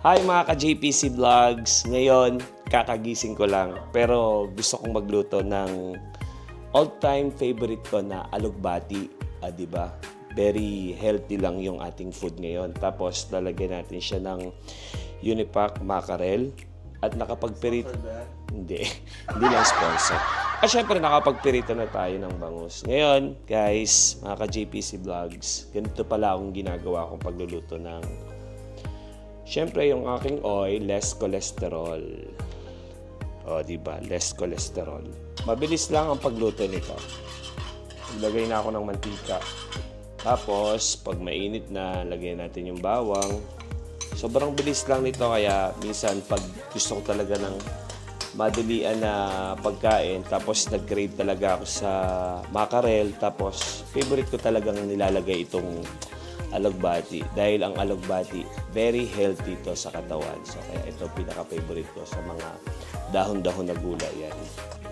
Hi mga ka-JPC Vlogs! Ngayon, kakagising ko lang. Pero gusto kong magluto ng all-time favorite ko na alugbati. Diba? Very healthy lang yung ating food ngayon. Tapos, lalagyan natin siya ng Unipac mackerel. At nakapagperito... Hindi lang sponsor. At syempre, nakapagperito na tayo ng bangus. Ngayon, guys, mga ka-JPC Vlogs, ganito pala akong ginagawa kong pagluluto ng... Siyempre, yung aking oil, less cholesterol. Diba? Less cholesterol. Mabilis lang ang pagluto nito. Ilagay na ako ng mantika. Tapos, pag mainit na, lagyan natin yung bawang. Sobrang bilis lang nito, kaya minsan, pag gusto ko talaga ng madalian na pagkain, tapos nag-crave talaga ako sa mackerel, tapos favorite ko talagang nilalagay itong alugbati. Dahil ang alugbati, very healthy to sa katawan. So, kaya ito pinaka-favorite ko sa mga dahon-dahon na gulay. Yan.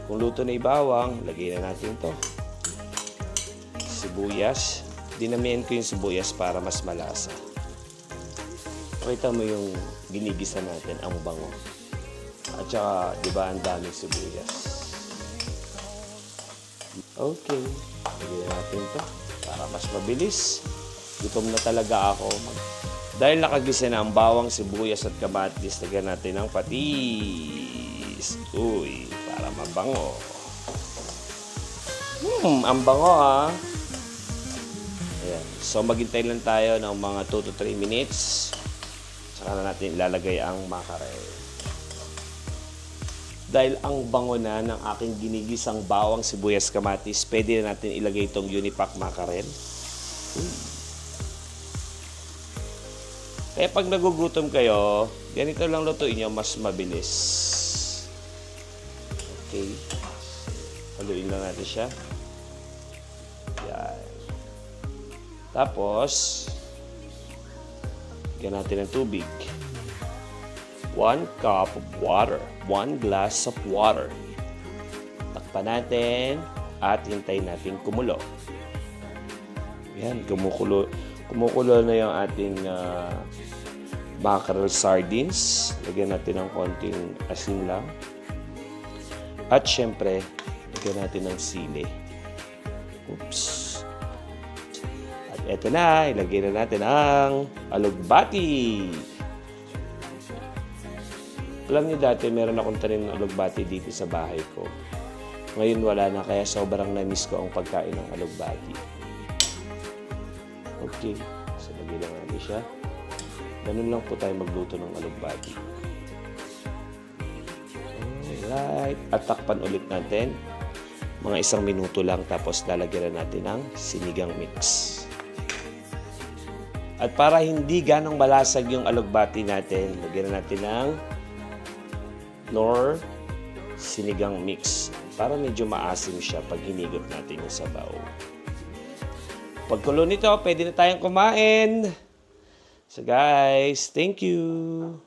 Kung luto na ibawang, lagay na natin to. Sibuyas. Dinamihan ko yung sibuyas para mas malasa. Pakita mo yung ginigisa natin, ang bango. At saka, di ba, ang daming sibuyas. Okay. Lagay na natin to para mas mabilis. Gutom na talaga ako. Dahil nakagisa na ang bawang, sibuyas at kamatis, lagyan natin ng patis. Uy, para mabango. Ang bango ha. Ayan. So maghintay lang tayo ng mga 2 to 3 minutes. Saka na natin ilalagay ang mackerel. Dahil ang bango na ng aking ginigisang bawang, sibuyas, kamatis, pwede na natin ilagay itong Unipac mackerel. Kaya pag nagugutom kayo, ganito lang lutuin nyo, mas mabilis. Okay. Haluin lang natin siya. Yan. Tapos, lagyan natin ng tubig. 1 cup of water. 1 glass of water. Takpan natin at hintayin natin kumulo. Yan, kumukulo na yung ating mackerel sardines. Lagyan natin ng konting asin lang. At syempre, lagyan natin ng sili. Oops. At eto na, ilagay na natin ang alugbati. Alam niyo dati, meron akong tanim ng alugbati dito sa bahay ko. Ngayon wala na, kaya sobrang na-miss ko ang pagkain ng alugbati. Okay. So, lagay lang natin siya. Ganun lang po tayo magluto ng alugbati. Alright. At takpan ulit natin. Mga 1 minuto lang. Tapos lalagyan na natin ng sinigang mix. At para hindi ganong malasag yung alugbati natin, lagyan na natin ng Knorr sinigang mix. Para medyo maasim siya pag hinigot natin yung sabaw. Pagkulo nito, pwede na tayong kumain. So guys, thank you.